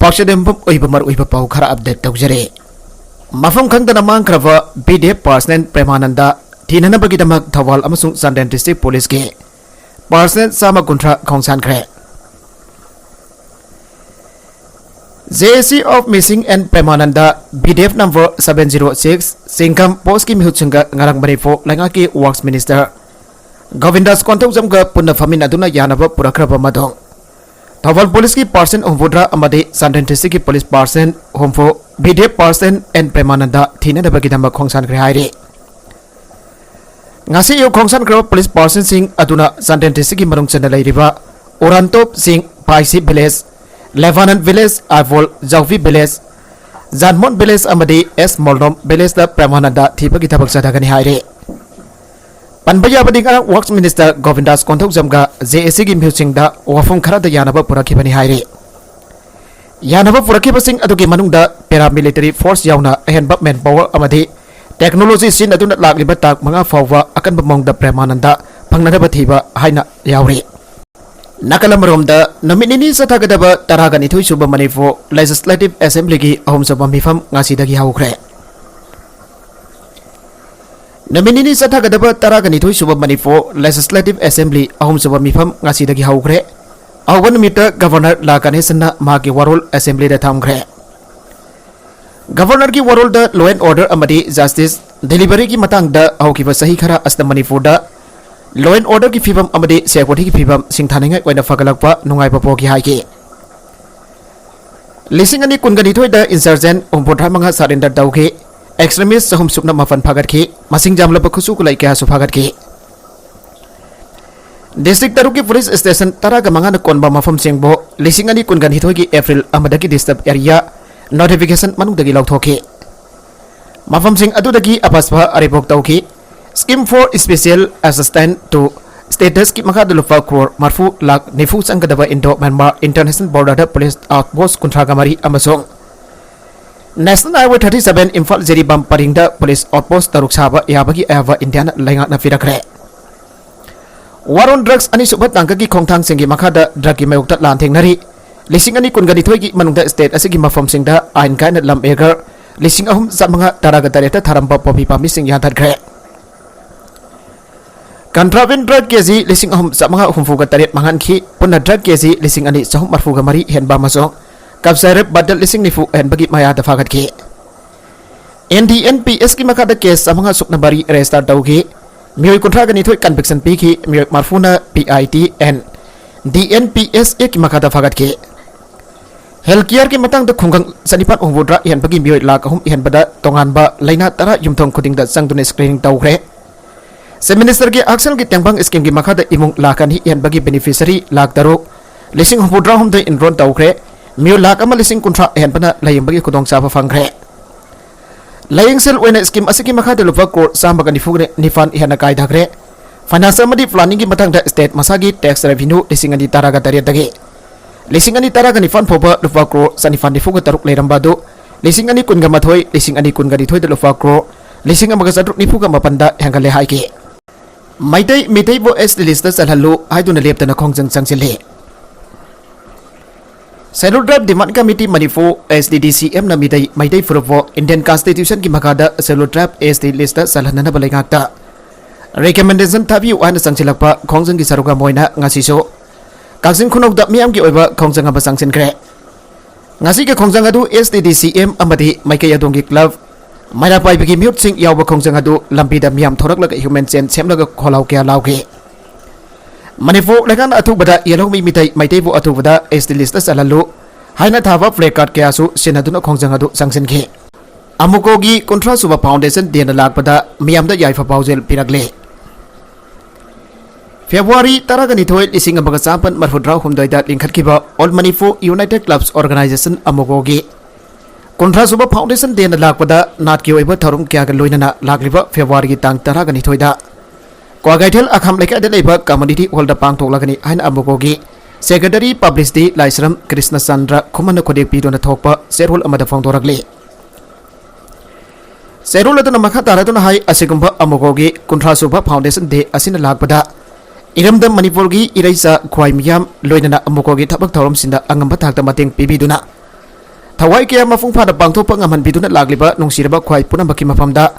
Paksadembam Uibamar Uiba Khara update Tauxere. Mafam Kangdana Mankrava BDF Parsnen Premananda Tinana Bagidamak Tawal Amasung Sandan District Police Ge Parsnen Sama Kuntra Kongsan Kre JSC of Missing and Premananda BDF number 706 Singkam Poski Mihuchunga Ngarang Marifo Langaki Works Minister Govindas Kontok Zamga Punda Famina Duna Yanava Purakrava Madong Tawal Police ki Parsen Umbudra Amade Sandan District ki Police Parsen Homfo BDF Parsen and Premananda Tina Bagidama Kongsan Krihari Ngasi yu Kongsan Kro Police Parsen Sing Aduna Sandan District ki Marung Chandalai Riva Orantop Sing Paisi Village Lebanon Village Avol Jauvi Village Zanmon Village Amade S Moldom Village da Premananda Tipa Kita Baksada Gani Hairi Panbaya Badinga Works Minister Govindas Kontok Zamga JSC ki Mhusing da Wafung Khara da Yanaba Puraki Bani Hairi Yanaba Puraki Basing Aduki Manungda Paramilitary Force Yauna Ahenba Manpower Amade Technology Sin Aduna Lagliba Tak Mga Fawa Akan Bamong da Premananda Pangnadaba Thiba Haina Yauri Nakalamurum da Nominini Satagadaba Taragani Tui Suba Manifo Legislative Assembly ki Ahom Sabam Bifam Ngasidagi Haukre Nominini Satagadaba Taragani Tui Suba Manifo Legislative Assembly Ahom Sabam Bifam Ngasidagi Haukre Awan Mita Governor Lakanesana Maki Warul Assembly da Thamkre Governor ki Warul da Law and Order Amadi Justice Delivery ki Matang da Aukiba Sahi Khara Asna Manifo da Law and Order ki Fibam Amadi Security ki Fibam Singthaningai Waina Fagalakpa Nungai Papo ki Haiki Lisingani Kungani Toy da Insurgent Umpodra Manga Surrender Dauke Extremist Sahum Sukna Mafan Pagat ki Masing Jamla Bakusu Kulai Kaya Sufagat ki District Taruki Police Station Taraga Manga Konba Mafam Singbo Lisingani Kungani Toy ki April Amadaki Disturb Area Notification Manung Dagi Lauthoki Mafam Sing Adudagi Apaspa Aripok Tauki Scheme for Special Assistant to Status ki Maka Dulufa Kor Marfu Lak Nifu Sangadava Indo Myanmar International Border Police Outpost Kuntragamari Amasong National Highway 37 Imphal Zeribam Paringda Police Outpost Taruk Saba Yabagi Ava Indiana Laingat na Firakre War on Drugs Ani Subat Tangkaki Kongtang Singi Makada Drug Mayukta Lanting Nari Lising Ani Kungani Toyki Manungda State Asigi Mafam Singda Ain Kainat Lam Eger Lising Ahum Samanga Taragatariata Taramba Popi Pamising Yantat Gre Contraband drug kezi Lising Ahum Samanga Humfuga Tarit Manganki Puna drug kezi Lising Ani Sahum Marfuga Mari Henba Masong Kapsarep Badal Lising Nifu and Bagi Maya the Fagat Ki NDNPS ki Makada case Samanga Suknabari Restart Dauki Mioy Contragani Toy Conviction Piki Mioy Marfuna PIT and DNPS ki Makada Fagat Ki Healthcare ki Matang the Kungang Sanipat Umbudra Yan Bagi Mioy Lakahum Yan Bada Tonganba Laina Tara Yumtong Kuding da Sangdune Screening Taukre Se Minister ki Action ki Tembang Scheme ki Makada Imung Lakani Yan Bagi Beneficiary Lak Taruk Lising Umbudra Hum the Enroll Taukre Mio Lakama Lising Kuntra Yan Bana Layang Bagi Kudong Sapa Fangre Layang Sel Wena Scheme Asiki Makada Lupa Court Samba Ganifugre Nifan Yana Kai Dagre Financial Madi Planning ki Matang da State Masagi Tax Revenue Lising Ani Taraga Tariatagi Lising Ani Taraga Nifan Popa Lupa Court Sanifan Nifuga Taruk Lerambado Lising Ani Kungamathoy Lising Ani Kunganitoy de Lupa Court Lising Amagasaduk Nifuga Mapanda Hangale Haiki Maitai Mitai Bo S Lista Salhalu Haiduna Leptana Kongjang Sangsile Salud Drive Demand Committee Manifu SDDCM na Maitai Furovo Indian Constitution ki Makada Salud Drive SD Lista Salhanana Balangakta Recommendation Tabi Wan Sangsilakpa Kongjang ki Saruga Moina Ngasiso Kaksing Kunok da Miam ki Oiba Kongjang Aba Sangsin Kre Ngasi ki Kongjang Adu SDDCM Amadi Maikaya Dongi Club Maina Pai Bigi Mute Sing Yawa Kongjang Adu Lampida Miam Thorak Laga Human Sen Semlaga Kolau Kya Lauke Manifu Lagan Atu Bada Yellow Mitai Maitevo Atu Bada SD Lista Salalu Haina Thava Flekat Kyasu Senaduna Kongjang Adu Sangsin Ke Amukogi Contra Suba Foundation Dena Lak Bada Miam da Yaifa Pausel Piragle February Taragani Toy Ising Bagasampan Marfudra Humdoida Linkat Kiba All Manifu United Clubs Organization Amukogi Contra Suba Foundation Dena Lak Bada Nat Kiwa Tarum Kyaga Loinana Lakliba February Tang Taragani Toida Kwagaitel Akham Leka Deleba Community Holder Pang Tolagani Hain Amukogi Secretary Publicity Laisram Krishna Sandra Kumana Kodek Pidona Topa Serhul Amada Fangtoragli Serhul Adana Makataratuna Hai Asigumba Amukogi Contra Suba Foundation De Asina Lakbada Iramda Manipurgi Iraisa Kwai Miyam Loinana Amukogi Tabak Tauram Sinda Angamba Takta Mating Pibiduna thawai kaya mafung phada pangthokpa ngamhanbiduna lagliba nungsiraba khwai punambaki mafamda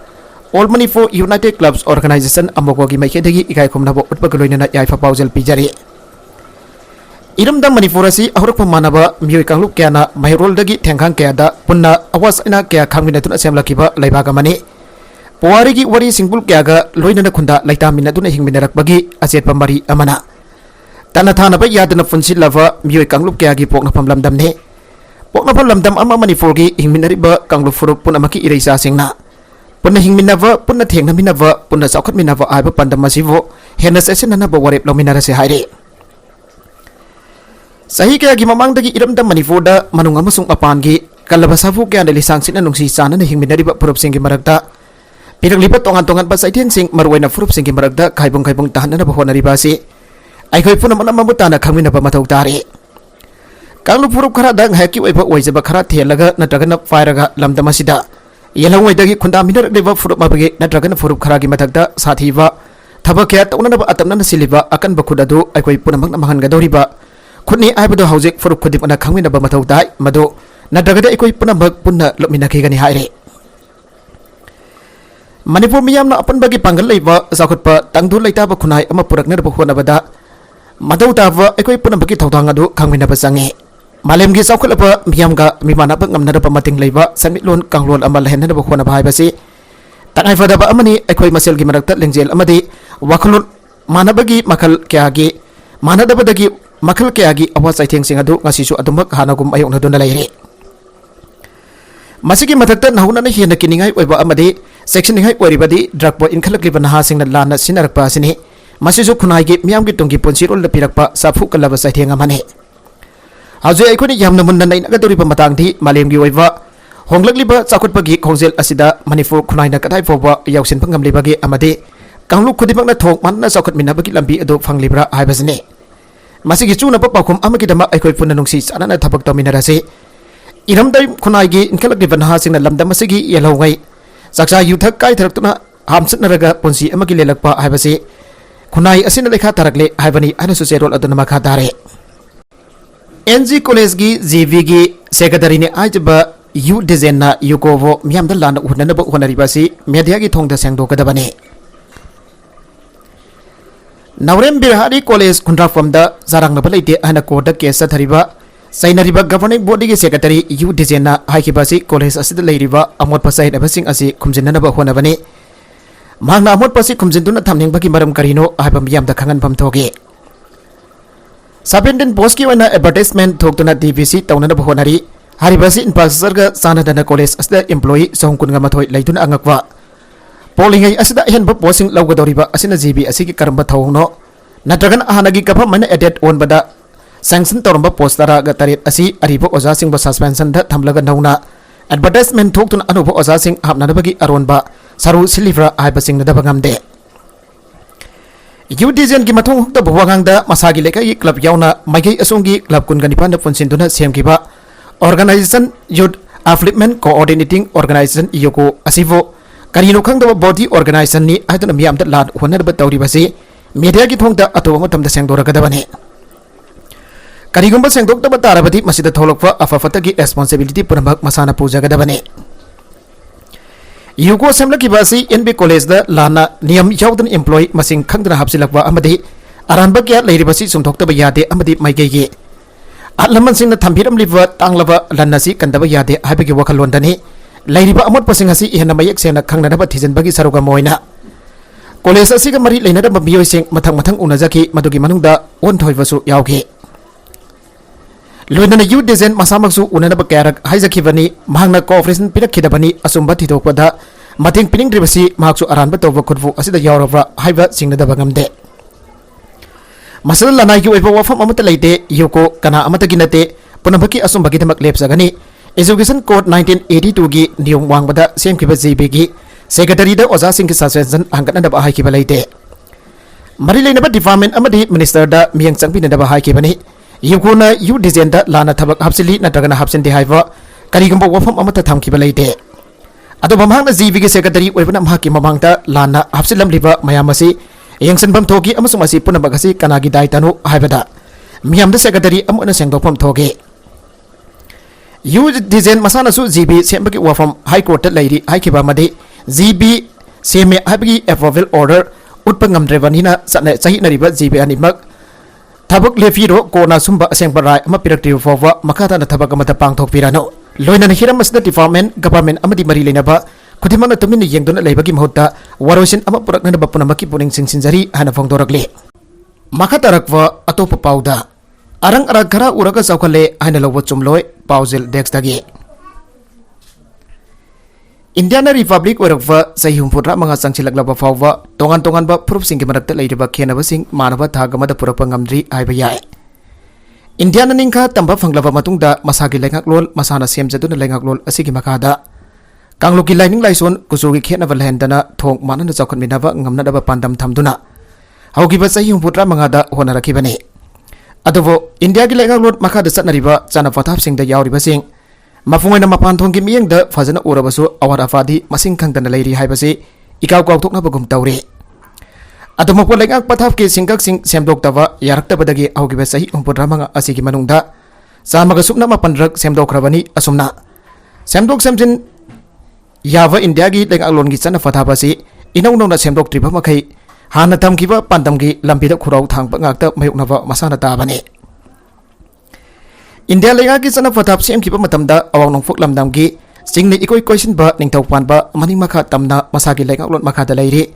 All Manipur United Clubs Organization amogogi maikhedagi ikai khumnabo utpaka loinana yaifa paujal pijari Iramda Manipur asi ahurukpa manaba miyoi kanglup kayana mahiroldagi thengkhang kayada punna awas ina kaya khangminatuna semlakiba laibaga mani Puwarigi wari singbul kyaga loinana khunda laitaminaduna hingminarakbagi achetpa mari amana Tana thanaba yadana funsilava miyoi kanglup kyagi poknapam lamdamne Poknapam lamdam ama Manipurgi hingminariba kanglup furup punamaki ireisa singna Punna hingminava punna thengnaminava punna saukhatminava aiba pandamasivo hena sesenanaba warep lominarase haire Sahi kayagi mamangdagi iramda Manipurda manung amasung apangi kalaba safu kayana lisangsina nungsi sanana hingminariba purup singgi marakta Piraglipa tongan-tongan pa saitian sing marwaina furup singgi marakta kaibong-kaibong tahanana ba honariba si Aikoi punamana mamutana khangminaba mathau tare Kanglu furup kharada ngahaki oiba oijaba khara thelaga natragana fairaga lamdamasida Yelawai khunda minar deba furup mabage natragana furup kharagi mathakta sathiba thaba kya taunanaba atamnana siliba akan bakudadu aikoi punamakna mahangadoriba khutni aibado haujek furup khudipana khangminaba mathau tai madu natragada aikoi punamak punna lopminakigani haire Manipur miyamna apanbagi pangal leiba zakhutpa tangdu leitaba khunai ama puraknarba honabada madau tava aikoi punambaki thawdang adu khangminaba sange Malemgi saukulaba miyamga mimanaba ngamnaraba mating leiba sanmitlon kanglol ama lehenaba khonaba haibasi tangai fadaba amani aikoi maselgi marakta lengjel amadi wakhulun manabagi makal kyagi manadabadagi makal kyagi awas aitheng sing adu ngasisu adumak hanagum ayokna dona leire Masigi matakta nahunana hena kiningai oiba amadi section ningai oribadi drug boy inkhalakliba naha singna lana sinarakpa asini masisu khunai miyamgi tunggi ponsirol la pirakpa safu kalaba saitheng amane Hauze aikoni yamna munna naina gadoriba matangthi malemgi oiba honglakliba chakhutpagi khongjel asida Manipur khunaina kadai foba yausin pangamlibagi amade kanglu khudipakna thok manna chakhutminabagi lambi adu phanglibra haibasine masigi chuna pakhum amakidama aikoi punna nungsi sanana thabak tominarase Iramdai khunaigi inkhalakliba naha singna lamdamasigi yelhongai Saksa yuthak kai tharaktuna hamsatnaraga ponsi amagi lelakpa haibase khunai asina lekha tarakle haibani anasu serol aduna makha dare NG College gi GV gi secretary ne ajba yu design na yukovo miyamda lana unanaba honaribasi media gi thongda sengdo kadabane Naurem Birhari College khundra famda zarang na balaite ana koda kesa thariba Sainariba governing body gi secretary yu design na haikibasi college asida leiriba amot pasai abasing asi khumjinanaba honabane Mangna amot pasi khumjinduna thamning bagi maram karino aibam yamda khangan pam thoge Sabendin Boski wana advertisement thoktuna DVC taunana bahonari haribasi infrastructure sanadana college asda employee songkunga mathoi leituna angakwa Pollingai asda henba posting lawgadoriba asina GB asigi karamba thawno natragan ahanagi kafa mana edit on bada sanction toramba postara ga tarit asi aribo oza sing ba suspension da thamlaga nauna advertisement thoktuna anubo oza sing hapnadabagi aronba saru silivra aibasing nadaba ngamde Yudizen ki mathong hukta buwangang da masagi lekai club yauna magai asongi club kun ganipanda ponsinduna semkiba organization youth upliftment coordinating organization yoko asivo karino khangda body organization ni aduna miyam da lad honar ba tawri basi media ki thongda atoba matam da sengdora gadabane karigumba sengdok da batarabadi masida tholokwa afafata ki responsibility purambak masana puja gadabane Yugo semlaki basi NB College da lana niyam yawdan employee masing khangdana hapsilakwa amadi aranba kya leiribasi sumthoktaba yade amadi maigege atlaman singna thambiram liwa tanglaba lanasi kandaba yade habegi wakhalondani leiriba amot pasing asi ihna mayek sena khangnaba thijanbagi saruga moina college asiga mari leinada mabiyoi sing mathang unajaki madugi manungda onthoibasu yawge Loinana youth design masamaksu unanaba karak haijakibani mahangna cooperation pirakhidabani asumba thidokpada mating piningdribasi mahaksu aranba tawba khutfu asida yawrabra haiba singnadaba ngamde Masala lanai gi oiba wafam amata leite yoko kana amata ginate punabaki asumbagi dhamak lepsagani Education Code 1982 gi niyom wangbada semkiba JB gi secretary da oza singki suspension hangatnadaba haikiba leite Mari leinaba department amadi minister da miyang changpinadaba haikibani Yukuna yu design da lana thabak hapsili natragana hapsindi haiba karigumba wafam amata thamkiba leite ado mamhangna GV gi secretary oibana mahaki mamangda lana hapsilam liba mayamasi yengsanbam thogi amasung asi punabagasi kanagi daitanu haibada miyamda secretary amuna sengdopam thoge you ꯗꯤꯖꯦꯟ ꯃꯁꯥꯅꯁꯨ GB ꯁꯦꯝꯕꯒꯤ ꯋꯥꯐꯝ ꯍꯥꯏ ꯀꯣꯔꯠꯇ ꯂꯩꯔꯤ ꯍꯥꯏꯈꯤꯕ ꯑꯃꯗꯤ GB ꯁꯦꯝꯃꯦ ꯍꯥꯏꯕꯒꯤ approval order ꯎꯠꯄ ꯉꯝꯗ꯭ꯔꯕꯅꯤꯅ ꯆꯌꯦꯠꯅꯔꯤꯕ GB ꯑꯅꯤꯃꯛ ꯊꯕꯛ ꯂꯦꯞꯄꯤꯔꯣ ꯀꯣꯟꯅ ꯁꯨꯝꯕ ꯑꯁꯦꯡꯕ ꯔꯥꯏ ꯑꯃ ꯄꯤꯔꯛꯇ꯭ꯔꯤꯕ ꯐꯥꯎꯕ ꯃꯈꯥ ꯇꯥꯅ ꯊꯕꯛ ꯑꯃꯠꯇ ꯄꯥꯡꯊꯣꯛꯄꯤꯔꯅꯨ ꯂꯣꯏꯅꯅ ꯍꯤꯔꯝ ꯑꯁꯤꯗ ꯗꯤꯄꯥꯔꯠꯃꯦꯟꯠ ꯒꯚꯔꯟꯃꯦꯟꯠ ꯑꯃꯗꯤ ꯃꯔꯤ ꯂꯩꯅꯕ ꯈꯨꯗꯤꯡꯃꯛꯅ ꯇꯨꯃꯤꯟꯅ ꯌꯦꯡꯗꯨꯅ ꯂꯩꯕꯒꯤ ꯃꯍꯨꯠꯇ ꯋꯥꯔꯣꯏꯁꯤꯟ ꯑꯃ ꯄꯨꯔꯛꯅꯅꯕ ꯄꯨꯝꯅꯃꯛꯀꯤ ꯄꯨꯛꯅꯤꯡ ꯆꯤꯡꯁꯤꯟꯖꯔꯤ ꯍꯥꯏꯅ ꯐꯣꯡꯗꯣꯔꯛꯂꯤ ꯃꯈꯥ ꯇꯥꯔꯛꯄ ꯑꯇꯣꯞꯄ ꯄꯥꯎꯗ ꯑꯔꯪ ꯑꯔꯥꯛ ꯈꯔ ꯎꯔꯒ ꯆꯥꯎꯈꯠꯂꯦ ꯍꯥꯏꯅ ꯂꯧꯕ ꯆꯨꯝꯂꯣꯏ ꯄꯥꯎꯖꯦꯜ ꯗꯦꯛꯁꯇꯒꯤ ꯏꯟꯗꯤꯌꯥꯅ ꯔꯤꯄꯕ꯭ꯂꯤꯛ ꯑꯣꯏꯔꯛꯄ ꯆꯍꯤ 64 ꯆꯪꯁꯤꯜꯂꯛꯂꯕ ꯐꯥꯎꯕ ꯇꯣꯉꯥꯟ ꯇꯣꯉꯥꯟꯕ ꯐꯨꯔꯨꯞꯁꯤꯡꯒꯤ ꯃꯔꯛꯇ ꯂꯩꯔꯤꯕ ꯈꯦꯟꯅꯕꯁꯤꯡ ꯃꯥꯟꯅꯕ ꯊꯥꯛ ꯑꯃꯗ ꯄꯨꯔꯛꯄ ꯉꯝꯗ꯭ꯔꯤ ꯍꯥꯏꯕ ꯌꯥꯏ ꯏꯟꯗꯤꯌꯥꯅ ꯅꯤꯡꯈꯥ ꯇꯝꯕ ꯐꯪꯂꯕ ꯃꯇꯨꯡꯗ ꯃꯁꯥꯒꯤ ꯂꯩꯉꯥꯛꯂꯣꯟ ꯃꯁꯥꯅ ꯁꯦꯝꯖꯗꯨꯅ ꯂꯩꯉꯥꯛꯂꯣꯟ ꯑꯁꯤꯒꯤ ꯃꯈꯥꯗ ꯀꯥꯡꯂꯨꯞꯀꯤ ꯂꯥꯏꯅꯤꯡ ꯂꯥꯏꯁꯣꯟ ꯀꯨꯆꯨꯒꯤ ꯈꯦꯠꯅꯕ ꯂꯩꯍꯟꯗꯅ ꯊꯣꯡ ꯃꯥꯟꯅꯅ ꯆꯥꯎꯈꯠꯃꯤꯟꯅꯕ ꯉꯝꯅꯗꯕ ꯄꯥꯟꯗꯝ ꯊꯝꯗꯨꯅ ꯍꯧꯈꯤꯕ ꯆꯍꯤ 64ꯗ ꯍꯣꯠꯅꯔꯛꯈꯤꯕꯅꯤ ꯑꯗꯨꯕꯨ ꯏꯟꯗꯤꯌꯥꯒꯤ ꯂꯩꯉꯥꯛꯂꯣꯟ ꯃꯈꯥꯗ ꯆꯠꯅꯔꯤꯕ ꯆꯥꯅ ꯄꯊꯥꯞꯁꯤꯡꯗ ꯌꯥꯎꯔꯤꯕꯁꯤꯡ ꯃꯄꯨꯡ ꯑꯣꯏꯅ ꯃꯄꯥꯟꯊꯣꯡꯒꯤ ꯃꯤꯠꯌꯦꯡꯗ ꯐꯖꯅ ꯎꯔꯕꯁꯨ ꯑꯋꯥꯠ ꯑꯄꯥꯗꯤ ꯃꯁꯤꯡ ꯈꯪꯗꯅ ꯂꯩꯔꯤ ꯍꯥꯏꯕꯁꯤ ꯏꯀꯥꯎ ꯀꯥꯎꯊꯣꯛꯅꯕꯒꯨꯝ ꯇꯧꯔꯤ ꯑꯗꯨꯃꯛꯄꯨ ꯂꯩꯉꯥꯛ ꯄꯊꯥꯞꯀꯤ ꯁꯤꯡꯀꯛꯁꯤꯡ ꯁꯦꯝꯗꯣꯛꯇꯕ ꯌꯥꯔꯛꯇꯕꯗꯒꯤ ꯍꯧꯈꯤꯕ ꯆꯍꯤ 64 ꯑꯁꯤꯒꯤ ꯃꯅꯨꯡꯗ ꯆꯥꯝꯃꯒ ꯁꯨꯞꯅ 4 ꯁꯦꯝꯗꯣꯛꯈ꯭ꯔꯕꯅꯤ ꯑꯁꯨꯝꯅ ꯁꯦꯝꯗꯣꯛ ꯁꯦꯝꯖꯤꯟ ꯌꯥꯕ ꯏꯟꯗꯤꯌꯥꯒꯤ ꯂꯩꯉꯥꯛꯂꯣꯟꯒꯤ ꯆꯠꯅ ꯄꯊꯥꯞ ꯑꯁꯤ ꯏꯅꯧ ꯅꯧꯅ ꯁꯦꯝꯗꯣꯛꯇ꯭ꯔꯤꯕ ꯃꯈꯩ ꯍꯥꯟꯅ ꯊꯝꯈꯤꯕ ꯄꯥꯟꯗꯝꯒꯤ ꯂꯝꯕꯤꯗ ꯈꯨꯔꯥꯎ ꯊꯥꯡꯕ ꯉꯥꯛꯇ ꯃꯥꯌꯣꯛꯅꯕ ꯃꯁꯥꯅ ꯇꯥꯕꯅꯤ ꯏꯟꯗꯤꯌꯥ ꯂꯩꯉꯥꯛꯀꯤ ꯆꯠꯅ ꯄꯊꯥꯞ ꯁꯦꯝꯈꯤꯕ ꯃꯇꯝꯗ ꯑꯋꯥꯡ ꯅꯣꯡꯄꯣꯛ ꯂꯝꯗꯝꯒꯤ ꯆꯤꯡꯅ ꯏꯀꯣꯏ ꯀꯣꯏꯁꯤꯟꯕ ꯅꯤꯡꯊꯧ ꯄꯥꯟꯕ ꯃꯅꯤꯡ ꯃꯈꯥ ꯇꯝꯅ ꯃꯁꯥꯒꯤ ꯂꯩꯉꯥꯛꯂꯣꯟ ꯃꯈꯥꯗ ꯂꯩꯔꯤ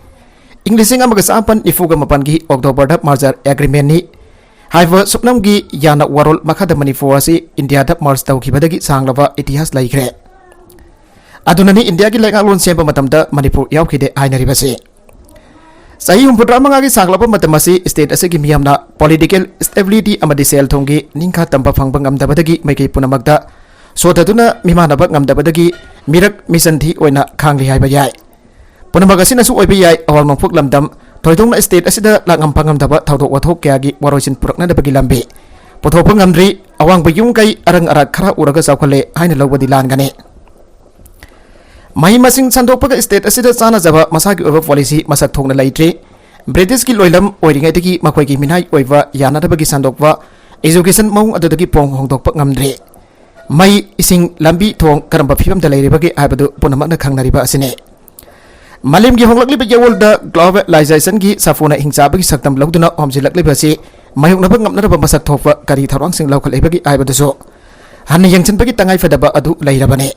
ꯏꯪ 1994ꯒꯤ ꯑꯣꯛꯇꯣꯕꯔꯗ ꯃꯥꯔꯖꯔ ꯑꯦꯒ꯭ꯔꯤꯃꯦꯟꯠꯅꯤ ꯍꯥꯏꯕ ꯁꯨꯞꯅꯝꯒꯤ ꯌꯥꯅ ꯋꯥꯔꯣꯜ ꯃꯈꯥꯗ ꯃꯅꯤꯄꯨꯔ ꯑꯁꯤ ꯏꯟꯗꯤꯌꯥꯗ ꯃꯥꯔꯆ ꯇꯧꯈꯤꯕꯗꯒꯤ ꯁꯥꯡꯂꯕ ꯏꯇꯤꯍꯥꯁ ꯂꯩꯈ꯭ꯔꯦ ꯑꯗꯨꯅꯅꯤ ꯏꯟꯗꯤꯌꯥꯒꯤ ꯂꯩꯉꯥꯛꯂꯣꯟ ꯁꯦꯝꯕ ꯃꯇꯝꯗ ꯃꯅꯤꯄꯨꯔ ꯌꯥꯎꯈꯤꯗꯦ ꯍꯥꯏꯅꯔꯤꯕꯁꯤ ꯆꯍꯤ 64 ꯁꯥꯡꯂꯕ ꯃꯇꯝ ꯑꯁꯤ ꯁ꯭ꯇꯦꯠ ꯑꯁꯤꯒꯤ ꯃꯤꯌꯥꯝꯅ ꯄꯣꯂꯤꯇꯤꯀꯦꯜ ꯁ꯭ꯇꯦꯕꯤꯂꯤꯇꯤ ꯑꯃꯗꯤ ꯁꯦꯜ ꯊꯨꯝꯒꯤ ꯅꯤꯡꯈꯥ ꯇꯝꯕ ꯐꯪꯕ ꯉꯝꯗꯕꯗꯒꯤ ꯃꯥꯏꯀꯩ ꯄꯨꯝꯅꯃꯛꯇ ꯁꯣꯊꯗꯨꯅ ꯃꯤꯃꯥꯟꯅꯕ ꯉꯝꯗꯕꯗꯒꯤ ꯃꯤꯔꯛ ꯃꯤꯆꯟꯊꯤ ꯑꯣꯏꯅ ꯈꯥꯡꯂꯤ ꯍꯥꯏꯕ ꯌꯥꯏ ꯄꯨꯝꯅꯃꯛ ꯑꯁꯤꯅꯁꯨ ꯑꯣꯏꯕ ꯌꯥꯏ ꯑꯋꯥꯡ ꯅꯣꯡꯄꯣꯛ ꯂꯝꯗꯝ ꯊꯣꯏꯗꯣꯛꯅ ꯁ꯭ꯇꯦꯠ ꯑꯁꯤꯗ ꯂꯥꯛꯉꯝ ꯐꯪꯉꯝꯗꯕ ꯊꯧꯗꯣꯛ ꯋꯥꯊꯣꯛ ꯀꯌꯥꯒꯤ ꯋꯥꯔꯣꯏꯁꯤꯟ ꯄꯨꯔꯛꯅꯗꯕꯒꯤ ꯂꯝꯕꯤ ꯄꯨꯊꯣꯛꯄ ꯉꯝꯗ꯭ꯔꯤ ꯑꯋꯥꯡꯕ ꯌꯨꯝꯀꯩ ꯑꯔꯪ ꯑꯔꯥꯛ ꯈꯔ ꯎꯔꯒ ꯆꯥꯎꯈꯠꯂꯦ ꯍꯥꯏꯅ ꯂꯧꯕꯗꯤ ꯂꯥꯟꯒꯅꯤ ꯃꯍꯩ ꯃꯁꯤꯡ ꯁꯟꯗꯣꯛꯄꯒ ꯁ꯭ꯇꯦꯠ ꯑꯁꯤꯗ ꯆꯥꯅꯖꯕ ꯃꯁꯥꯒꯤ ꯑꯣꯏꯕ ꯄꯣꯂꯤꯁꯤ ꯃꯁꯛ ꯊꯣꯛꯅ ꯂꯩꯇ꯭ꯔꯤ ꯕ꯭ꯔꯤꯇꯤꯁꯀꯤ ꯂꯣꯏꯂꯝ ꯑꯣꯏꯔꯤꯉꯩꯗꯒꯤ ꯃꯈꯣꯏꯒꯤ ꯃꯤꯅꯥꯏ ꯑꯣꯏꯕ ꯌꯥꯅꯗꯕꯒꯤ ꯁꯟꯗꯣꯛꯄ ꯑꯦꯖꯨꯀꯦꯁꯟ ꯃꯑꯣꯡ ꯑꯗꯨꯗꯒꯤ ꯄꯣꯡ ꯍꯣꯡꯗꯣꯛꯄ ꯉꯝꯗ꯭ꯔꯤ ꯃꯩ ꯏꯁꯤꯡ ꯂꯝꯕꯤ ꯊꯣꯡ ꯀꯔꯝꯕ ꯐꯤꯕꯝꯗ ꯂꯩꯔꯤꯕꯒꯦ ꯍꯥꯏꯕꯗꯨ ꯄꯨꯝꯅꯃꯛꯅ ꯈꯪꯅꯔꯤꯕ ꯑꯁꯤꯅꯤ ꯃꯥꯂꯦꯝꯒꯤ ꯍꯣꯡꯂꯛꯂꯤꯕ ꯌꯋꯣꯜꯗ ꯒ꯭ꯂꯣꯕꯦꯂꯥꯏꯖꯦꯁꯟꯒꯤ ꯁꯥꯐꯨꯅ ꯍꯤꯡꯆꯥꯕꯒꯤ ꯁꯛꯇꯝ ꯂꯧꯗꯨꯅ ꯍꯣꯝꯖꯤꯜꯂꯛꯂꯤꯕ ꯑꯁꯤ ꯃꯥꯌꯣꯛꯅꯕ ꯉꯝꯅꯔꯕ ꯃꯁꯛ ꯊꯣꯛꯄ ꯀꯔꯤ ꯊꯧꯔꯥꯡꯁꯤꯡ ꯂꯧꯈꯠꯂꯤꯕꯒꯦ ꯍꯥꯏꯕꯗꯨꯁꯨ ꯍꯟꯅ ꯌꯦꯡꯁꯤꯟꯕꯒꯤ ꯇꯉꯥꯏꯐꯗꯕ ꯑꯗꯨ ꯂꯩꯔꯕꯅꯤ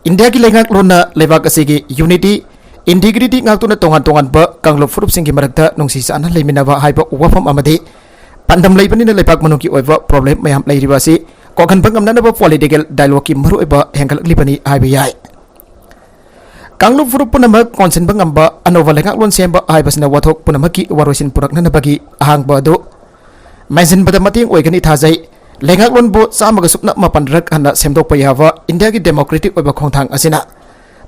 ꯏꯟꯗꯤꯌꯥꯒꯤ ꯂꯩꯉꯥꯛꯂꯣꯟꯅ ꯂꯩꯕꯥꯛ ꯑꯁꯤꯒꯤ ꯌꯨꯅꯤꯇꯤ इंटीग्रिटी तोंगान तोंगानबा कांगलुप फुरुपसिंगी मरक्ता नुंसी चाना लेमिनाबा हाइबा वाफम अमदि पांडम लेबनिना लेपाक मनुकी ओइबा प्रॉब्लम मयाम लेरिबासी कोखनबा ngamnanaba पॉलिटिकल डायलॉग की मरुइबा हेंगलक्लिबनी हाइबा याय कांगलुप फुरुप पुनमक कॉन्सेंबा ngamba अनोवा लेंगाकलोन सेंबा हाइबासना वाथोक पुनमकी वारोसिन पुरकननबगी अहांगबा दो मैजिनबदा मतेंग ओइगनी थाजै लेंगाकलोन बो चामगा सुपना मापनरक हना सेमदोकपा याबा इंडिया की डेमोक्रेटिक ओइबा खोंथांग असिना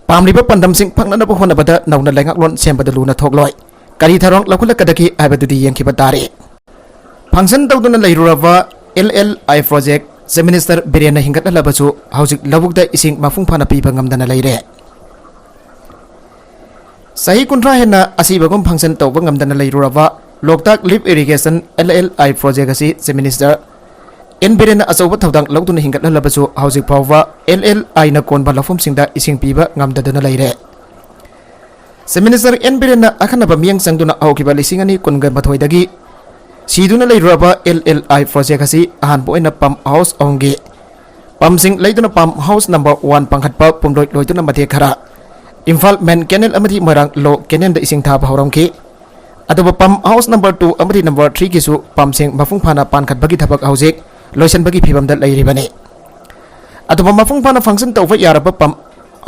पामलिबा पंदमसिंग फंगननबा होनबदा नौना लेंगाकलोन सेमबदा लुना थोकलोय करी थरong लखुलकदकी हाइबादुदी यंखिबा तारे फंक्शन तौदुना लेरुरबा LLI प्रोजेक्ट से मिनिस्टर बिरेन हिंगटलबसु हौजिक लबुकदा इसिंग मफुंग फाना पीबा ngamdana लेरे सही कुंट्रा हेना असीबगुम फंक्शन तौबा ngamdana लेरुरबा Loktak lift irrigation LLI project असि से मिनिस्टर एन बिरेन अचौबा थौदांग लौदुना हिंगटलबसु हौजिक फावबा LLI ना कोनबा लफुमसिंगदा इसिंग पीबा ngamdaduna लेरे से मिनिस्टर एन बिरेन अखनबा मियंग संगदुना हौकिबा लिसिंग अनि कुनगा मथोइदगी सीदुना लेरुरबा LLI प्रोजेक्ट असि अहानबा ओइना पंप हाउस ओंगे पंपसिंग लेदुना पंप हाउस नंबर 1 पंखटपा पुमलोय लोइदुना मथे खरा इम्फाल मेन कैनल अमदी मोरांग लो कैनल द इसिंग थाबा हौरमखि अदुबा पंप हाउस नंबर 2 अमदी नंबर 3 किसु पंपसिंग मफुंग फाना पानखटबगी थबक हौजिक लोइसनबगी फिबमदा लेरिबने अदुबा मफुंग फाना फंक्शन तौबा यारबा पंप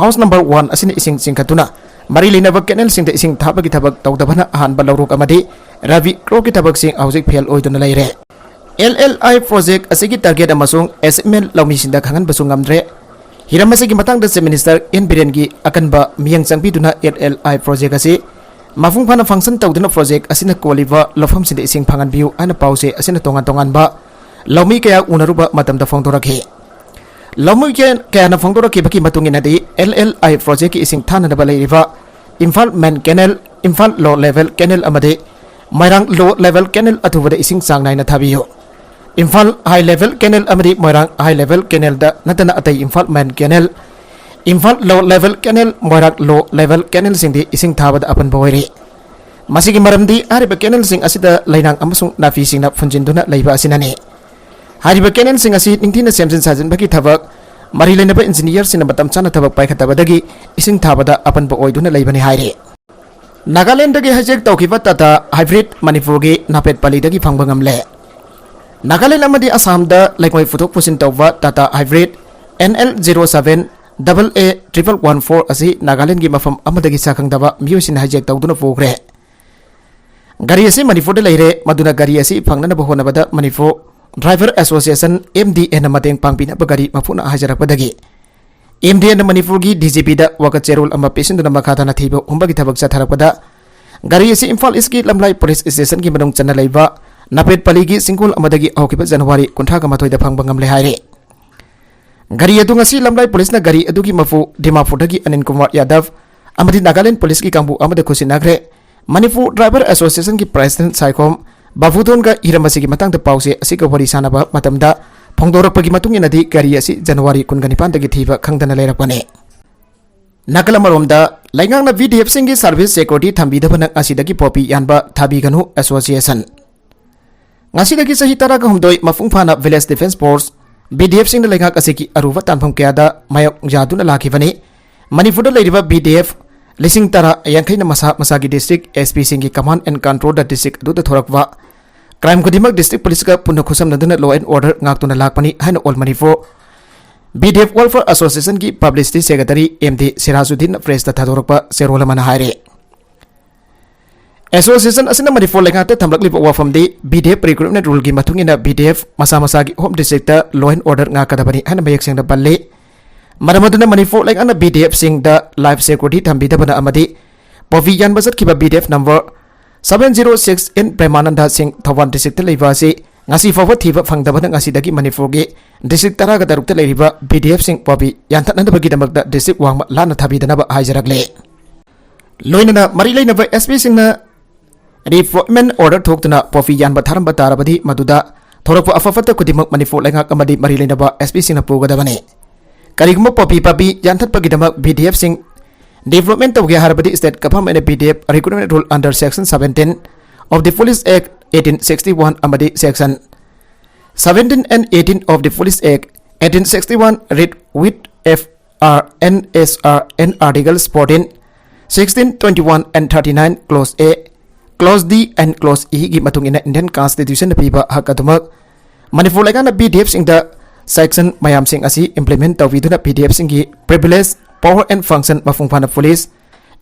हाउस नंबर 1 असिन इसिंग चिंखतुना मरी लेनबा कैनल सिंग द इसिंग थाबगी थबक तौदबना अहानबा लौरुक अमदी रवि क्रोकी थबक सिंग हौजिक फेल ओइदुना लेरे LLI प्रोजेक्ट असिगी टारगेट अमसुंग एसेसमेंट लौमिसिंदा खंगनबसु ngamdre हिरम असिगी मतंग से मिनिस्टर एन बिरेन की अकनबा मियंग चंगबिदुना LLI प्रोजेक्ट असि मफुंग फाना फंक्शन तौदुना प्रोजेक्ट असिना कोलिबा लफम सिंदा इसिंग फांगनबियु आना पाउसे असिना तोंगान तोंगानबा लौमी कया उनरुबा मतमदा फोंदोरखे लौमी कयाना फोंदोरखेबकी मतुंगिनादि LLI प्रोजेक्ट की इसिंग थाननबा लेरिबा Imphal main canal Imphal low level canal अमदे मैरांग लो लेवल कैनल अथुबदा इसिंग चांग नायना थाबियो Imphal High Level Canal amadi Moirang High Level Canal da natana atay Imphal Main Canal, Imphal Low Level Canal, Moirang Low Level Canal singdi ising thabad apan boyri. Masigi maramdi hariba canal sing asida lainang amasung nafi sing na funjinduna laiba asinani. Hariba canal sing asi ningtina semjin sajin bagi thabak mari lainaba engineer sing batam chana thabak paikhatabadagi ising thabada apan boyduna laibani haire. Nagaland dagi hajek tawkiba tata hybrid Manipur gi napet pali dagi phangbangam le. Nagaland amadi Assam da laikmai futok pusin tawwa tata hybrid NL07 AA1114 asi Nagaland gi mafam amadagi sakang daba miusin hajek tawduna fogre. Gari asi Manipur da leire maduna gari asi phangnana bahona bada Manipur Driver Association MDN mateng pangpina bagari mafuna hajarak badagi MDN Manipur gi DGP da wakat cherol ama patient na makata na thibo umbagi thabak sa tharak pada gari asi Imphal East gi lamlai police station gi manung chana leiba napet paligi singkul amadagi aukiba January kunthra ga mathoi da phangbangam le haire gari adu ngasi lamlai police na gari adu gi mafu Dimapur dagi Anin Kumar Yadav amadi Nagaland police gi kambu amada kusinagre Manipur Driver Association ki President Saikom Bavudon ga iramasi ki matang da pause asika wari sanaba matamda phongdorak pagi matung inadi gari asi January 19 dagi thiba khangdana lerakwane Nakala maromda laingang na VDF singi service security thambi dabana asidagi popi yanba thabi ganu association ngasidagi sahi taraga humdoi mafungphana village defense force BDF sing da laingak asiki aruwa tanpham kayada mayok jaduna lakivani Manipur da leiriba BDF Lising tara yangkaina masagi district SP singi command and control the district du da thorakwa crime kodimak district police ka punna khusam naduna law and order ngaktuna lakpani haina all Manipur BDF Welfare Association ki publicity secretary MD Sirajuddin press ta thadorakpa serola mana haire Association asina Manipur lengata thamlakliba wafam de BDF recruitment rule gi mathungina BDF masagi home district ta law and order ngakadabani haina mayek sengda balle Maramaduna Manipur like ana BDF sing the life security thambida bana amadi Povi yan basat kiba BDF number 706 in Premananda Singh Thawan district leiba si ngasi fawa thiba phangdabana ngasi dagi Manipur ge district taraga darukta leiba BDF sing Povi yan thatnanda bagi damakda district wangma lana thabidana ba haijarakle loinana mari leinaba SP sing na reformment order thoktuna Povi yan ba tharamba tarabadi maduda thorakpa afafata kudimak Manipur lengak amadi mari leinaba SP sing na pugadabane Karigmo popi yantat pagidama BDF sing development of Harabadi state government and BDF recruitment rule under section 17 of the Police Act 1861 amadi section 17 and 18 of the Police Act 1861 read with FRNSR and articles 14 16 21 and 39 clause A clause D and clause E gi matungina Indian Constitution na piba hakatumak Manipur lagana BDF sing the Section mayam sing asi implement tawiduna PDF singi privilege power and function mafungphana police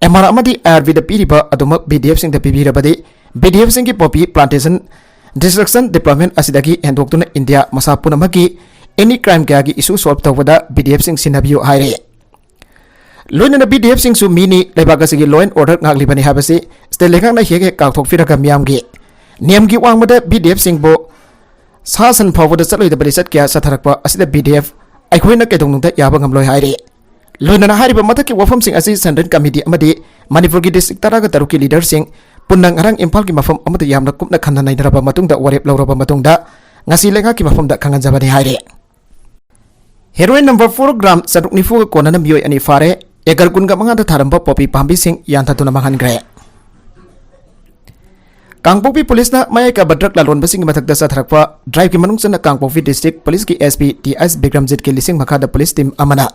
emara amadi RV da piriba adumak BDF sing da pibirabadi BDF singi popi plantation destruction deployment asidagi hendoktuna India masapuna magi any crime kaya gi issue solve tawada BDF sing sinabiyo haire loinana BDF sing su mini leibaga sigi law and order ngaklibani habasi state lekang na hege kakthok firaga miyam gi niam gi wangmada BDF sing bo Sasan forward the Salui the Belisat Kia Satarakpa as the BDF, I queen a ketong that Yabangam Loy Hairi. Luna Hariba Mataki Wafam Sing as Sandran Committee Amadi, Manifugi District Taraga Taruki leader sing, Punang Arang Impalkima from Amadi Yamna Kumna Kanana Raba Matunda, Warip Laura Matunda, Nasi Legakima from the Kanganzabadi Hairi. Heroine number 4 gram Saduknifu Konanam Yu and Ifare, Egar Gungamanga the Taramba Poppy Pambi Sing Yantatuna Mahan Gray. Kangpopi police na may kabadrak lalon basing matakda sa tharakpa drive ki manung sa na Kangpopi district police ki SP TS Bikramjit ki lising makada police team amana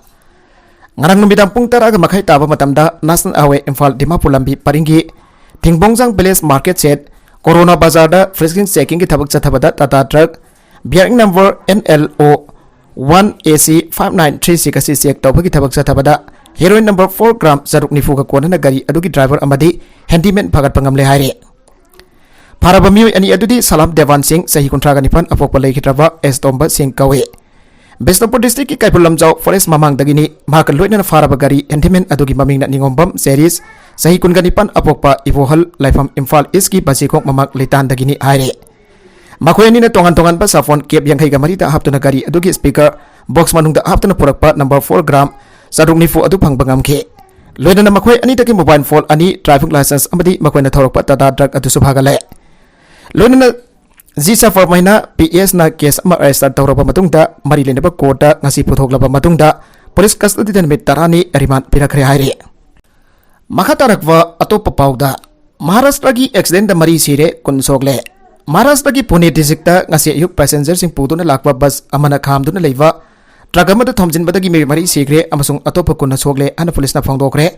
ngarang numidang pung taraga makhay taba matamda National Highway Imphal Dimapur lambi paringgi Tingbongzang Village Market set Corona Bazar da frisking checking ki thabak sa thabada Tata truck bearing number NLO 1AC 5936 kasi check tawba ki thabak sa thabada heroin number 4 gram saruk nifu ka kona na gari adugi driver amadi handyman phagat pangamle haire Parabamiyo ani adudi Salam Devan Singh sahi kontraga nipan apok palai kitrava S Tomba Singh kawe Bisnupur district ki Kaipulam Jau forest mamang dagini mahakal loina na faraba gari handyman adugi maming na ningombam series sahi kunganipan apokpa ibohal laifam Imphal East ki basikong mamak litan dagini haire makoyani na tongan-tongan pa sa phone kep yang kay gamarita haptuna gari adugi speaker box manung da haptuna purakpa number 4 gram sadung nifu adu pangbangam ke loina na makoy ani taki mobile phone ani driving license amadi makoy na thorok pa tata drug adu subhagale loina na G Safar Maina PS na case ama arrest tawraba matungda mari lenaba court ngasi puthoklaba matungda police custody den mit tarani remand pirakhre haire. Maka tarakwa atop pauda Maharashtra gi accident da mari sire kun sogle. Maharashtra gi Pune district ta ngasi ayuk passenger sing puduna lakwa bus amana khamduna leiwa truck amada thomjin badagi mari sigre amasung atop kun sogle ana police na phangdokre.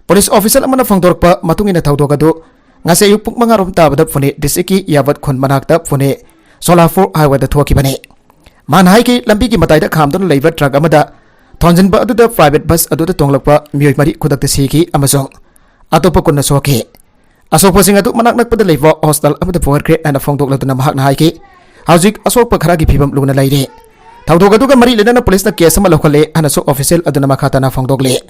Police officer amana phangdorpa matungina thawdogadu ngase ayuk pung mangarom tabada Pune district ki yavat khon manakta Pune Solapur highway da thoki bane man hai ki lambi ki matai da khamdun leiva truck amada thonjin ba adu da private bus adu da tonglakpa mioi mari khudak ta siki amasong atopa kunna soki asokpa sing adu manak nakpa da leiva hostel amada phorkre and phongdok laduna mahak na hai ki haujik asokpa khara gi phibam lugna leire thawdok adu ga mari lena police na case ama lokhale anaso official aduna makhata na phongdok le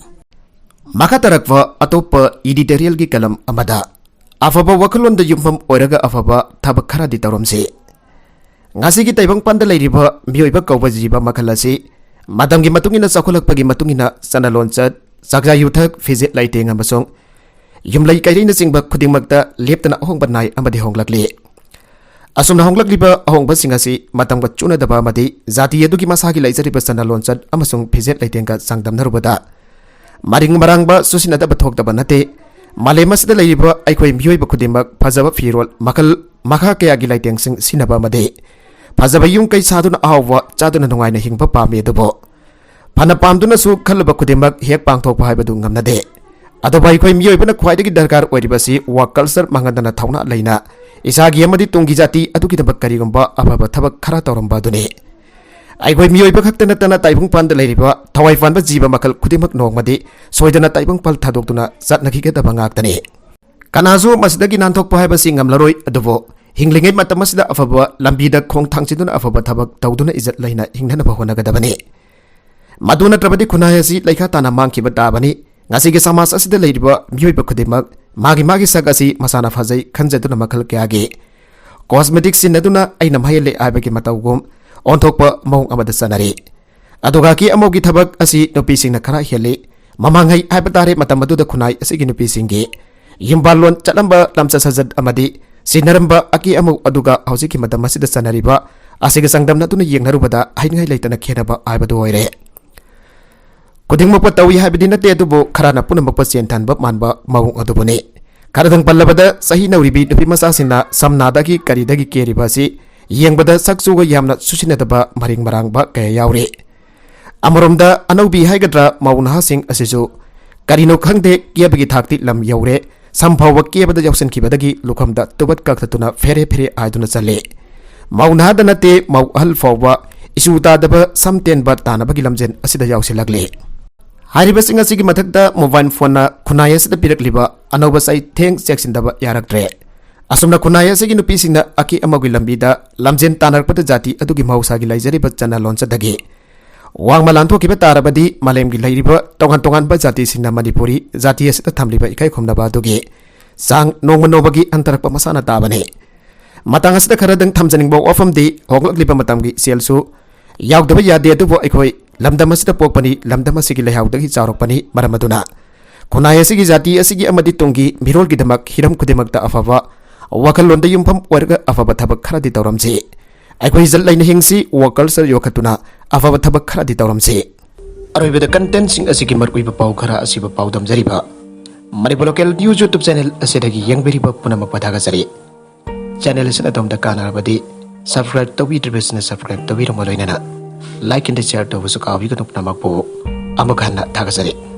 makatarakwa atopa editorial gi kalam amada afaba wakalon da yumfam oiraga afaba thabak khara di tawramse ngasi gi taibang panda leiriba mioiba kauba jiba makhalasi madam gi matungina sakhulakpagi matungina sanalon chat sakja yuthak visit lighting amasong yumlai kairina singba khudingmakta leptana ahongba nai amadi honglakli asumna honglakliba ahongba singasi matangba chuna daba amadi zati yadugi masagi laijariba sanalon chat amasong visit lighting ka sangdamnarubada maring marangba susinada bathokdaba nate Malemasda leiba aikoi mioiba khudimak phajaba firol makal makha kaya gi laiteng sing sinaba made phajaba yung kai saduna awwa chaduna nungai na hingba pame dubo phana pamduna su khalba khudimak hek pangthok phai badu ngamna de adobai koi mioiba na khwai gi darkar oiribasi work culture mangandana thauna leina isagi amadi tungi jati adugi dabak kari gomba ababa thabak khara tawramba dune aikoi mioiba khaktana tana taibung panda leiriba thawai fanba jiba makal khudimak nongmadi soidana taibung pal thadokduna satnaki ge daba ngaktani kanazu masdagi nanthok pa haiba singam laroi adubo hinglingai matamasda afaba lambida khong thangchiduna afaba thabak tawduna izat laina hingnana ba honaga dabani maduna trabadi khunayasi laikha tana mangki ba tabani ngasi ge samas asida leiriba mioiba khudimak magi sagasi masana phajai khanjaduna makal kyage cosmetics sinaduna aina mahele aibagi matawgum onthokpa maung amada sanari aduga ki amogi thabak asi nupi singna khara heli mamangai haibatare matam adu da khunai asigi nupi singi yimbalon chalamba lamcha sajad amadi sinaramba aki amu aduga haujiki matam masida sanariba asiga sangdamna tuna yengnarubada haingai leitana khenaba aibadu oire kudingmapa tawi haibidi nate adubo kharana punamapa chentanba manba maung adubune karadang pallabada sahi nauribi nupi masasina samnadagi karidagi keribasi yengbada saksuga yamna susinadaba maring marangba kaya yaure amoromda anaubi haigadra mauna sing asisu karino khangde kiabagi thakti lam yaure samphawa kiabada yausan kibadagi lukhamda tubat kaktatuna fere aiduna chale mauna danate mau hal fawa isuta daba samten ba tanabagi lamjen asida yause lagle hariba singa sigi mathakda mobile phone na khunayasida pirakliba anoba sai theng section daba yaraktre asumna khunaya segi nupi singna aki amagi lambida lamjen tanarpata jati adugi mausagi laijari bachana loncha dagi wangma lanthokiba tarabadi malemgi lairiba tongan ba jati singna manipuri jati asita thamliba ikai khomnaba adugi sang nongmanobagi antarakpa masana tabane matang asita kharadang thamjaningbo ofamdi hoglakliba matamgi selsu yaugdaba yade adubo aikoi lamdam asita pokpani lamdam asigi lehaudagi chaurokpani maramaduna khunaya segi jati asigi amadi tungi mirolgi damak hiram kudemakta afava wakalonda yumpham oirga afaba thabak khara di tawramse aikoi zal laina hingsi wakalsar yokhatuna afaba thabak khara di tawramse aroibeda content sing asigi markuiba pau khara asiba pau damjariba Manipur local news YouTube channel asidagi yangberiba punamak padaga jari channel asina domda kanarabadi subscribe tawi business subscribe tawi romoloinana like and share tawu sukawi kanuk namak po amaghanna thaga jari